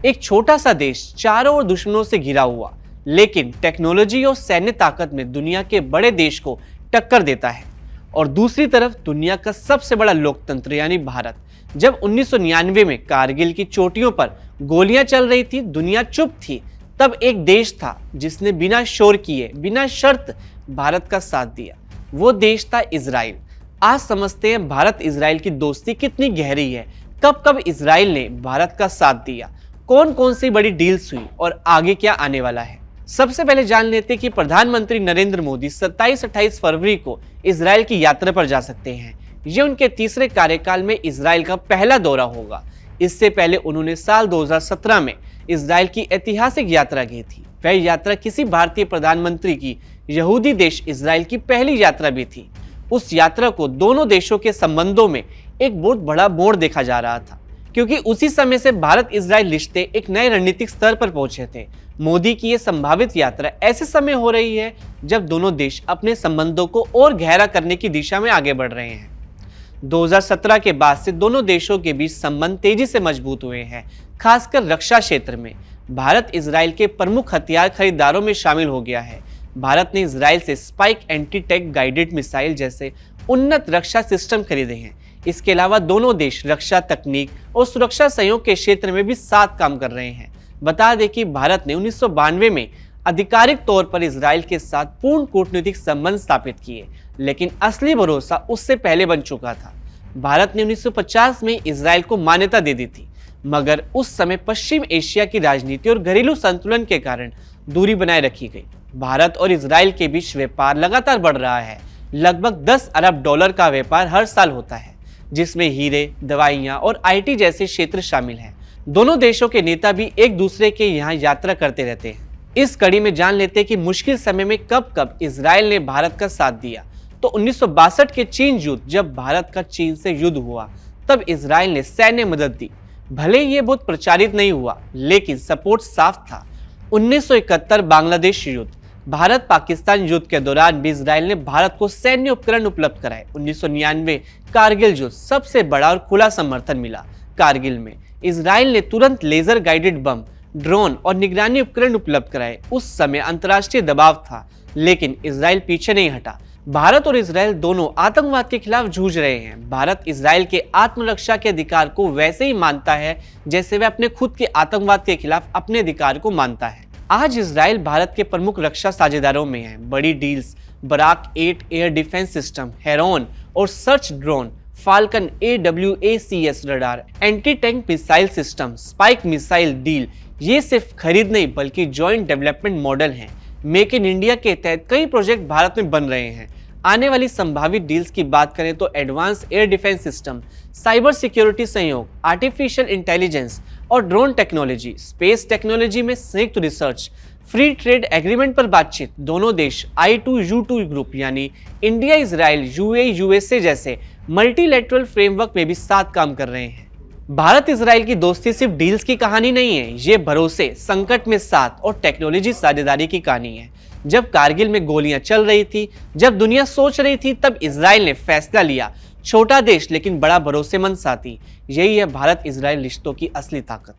एक छोटा सा देश चारों ओर दुश्मनों से घिरा हुआ, लेकिन टेक्नोलॉजी और सैन्य ताकत में दुनिया के बड़े देश को टक्कर देता है। और दूसरी तरफ दुनिया का सबसे बड़ा लोकतंत्र यानी भारत। जब 1999 में कारगिल की चोटियों पर गोलियां चल रही थी, दुनिया चुप थी, तब एक देश था जिसने बिना शोर किए, बिना शर्त भारत का साथ दिया। वो देश था इजराइल। आज समझते हैं भारत इजराइल की दोस्ती कितनी गहरी है, कब कब इजराइल ने भारत का साथ दिया, कौन कौन सी बड़ी डील्स हुई और आगे क्या आने वाला है। सबसे पहले जान लेते हैं कि प्रधानमंत्री नरेंद्र मोदी 27-28 फरवरी को इजराइल की यात्रा पर जा सकते हैं। ये उनके तीसरे कार्यकाल में इजराइल का पहला दौरा होगा। इससे पहले उन्होंने साल 2017 में इजराइल की ऐतिहासिक यात्रा की थी। वह यात्रा किसी भारतीय प्रधानमंत्री की यहूदी देश इजराइल की पहली यात्रा भी थी। उस यात्रा को दोनों देशों के संबंधों में एक बहुत बड़ा मोड़ देखा जा रहा था, क्योंकि उसी समय से भारत इजराइल रिश्ते एक नए रणनीतिक स्तर पर पहुंचे थे। मोदी की यह संभावित यात्रा ऐसे समय हो रही है जब दोनों देश अपने संबंधों को और गहरा करने की दिशा में आगे बढ़ रहे हैं। 2017 के बाद से दोनों देशों के बीच संबंध तेजी से मजबूत हुए हैं, खासकर रक्षा क्षेत्र में। भारत इजराइल के प्रमुख हथियार खरीदारों में शामिल हो गया है। भारत ने इजराइल से spike anti tank guided missile जैसे उन्नत रक्षा सिस्टम खरीदे हैं। इसके अलावा दोनों देश रक्षा तकनीक और सुरक्षा सहयोग के क्षेत्र में भी साथ काम कर रहे हैं। बता दें कि भारत ने 1992 में आधिकारिक तौर पर इजराइल के साथ पूर्ण कूटनीतिक संबंध स्थापित किए, लेकिन असली भरोसा उससे पहले बन चुका था। भारत ने 1950 में इजराइल को मान्यता दे दी थी, मगर उस समय पश्चिम एशिया की राजनीति और घरेलू संतुलन के कारण दूरी बनाए रखी गई। भारत और इजराइल के बीच व्यापार लगातार बढ़ रहा है। लगभग 10 अरब डॉलर का व्यापार हर साल होता है, जिसमें हीरे, दवाइयां और आईटी जैसे क्षेत्र शामिल हैं। दोनों देशों के नेता भी एक दूसरे के यहाँ यात्रा करते रहते हैं। इस कड़ी में जान लेते हैं कि मुश्किल समय में कब कब इजराइल ने भारत का साथ दिया। तो 1962 के चीन युद्ध, जब भारत का चीन से युद्ध हुआ, तब इजराइल ने सैन्य मदद दी। भले ये बहुत प्रचारित नहीं हुआ, लेकिन सपोर्ट साफ था। 1971 बांग्लादेश युद्ध, भारत पाकिस्तान युद्ध के दौरान भी इजराइल ने भारत को सैन्य उपकरण उपलब्ध कराए। 1999 कारगिल युद्ध, सबसे बड़ा और खुला समर्थन मिला। कारगिल में इजराइल ने तुरंत लेजर गाइडेड बम, ड्रोन और निगरानी उपकरण उपलब्ध कराए। उस समय अंतर्राष्ट्रीय दबाव था, लेकिन इजराइल पीछे नहीं हटा। भारत और इजराइल दोनों आतंकवाद के खिलाफ जूझ रहे हैं। भारत इजराइल के आत्मरक्षा के अधिकार को वैसे ही मानता है जैसे वह अपने खुद के आतंकवाद के खिलाफ अपने अधिकार को मानता है। आज इजराइल भारत के प्रमुख रक्षा साझेदारों में है। बड़ी deals Barak 8 air defence system, Heron और search drone, Falcon AWACS radar, anti tank missile system, Spike missile deal, ये सिर्फ खरीद नहीं बल्कि जॉइंट डेवलपमेंट मॉडल हैं। मेक इन इंडिया के तहत कई प्रोजेक्ट भारत में बन रहे हैं। आने वाली संभावित डील्स की बात करें तो advance air defence system, cyber security सहयोग, आर्टिफिशियल इंटेलिजेंस और ड्रोन टेक्नोलॉजी, स्पेस टेक्नोलॉजी में संयुक्त रिसर्च, फ्री ट्रेड एग्रीमेंट पर बातचीत। दोनों देश I2U2 ग्रुप यानी इंडिया, इजराइल, UAE, USA जैसे मल्टीलैटरल फ्रेमवर्क में भी साथ काम कर रहे हैं। भारत इजराइल की दोस्ती सिर्फ डील्स की कहानी नहीं है, ये भरोसे, संकट में साथ और टेक्नोलॉजी साझेदारी की कहानी है। जब कारगिल में गोलियां चल रही थी, जब दुनिया सोच रही थी, तब इजराइल ने फैसला लिया। छोटा देश लेकिन बड़ा भरोसेमंद साथी। यही है भारत इजराइल रिश्तों की असली ताकत।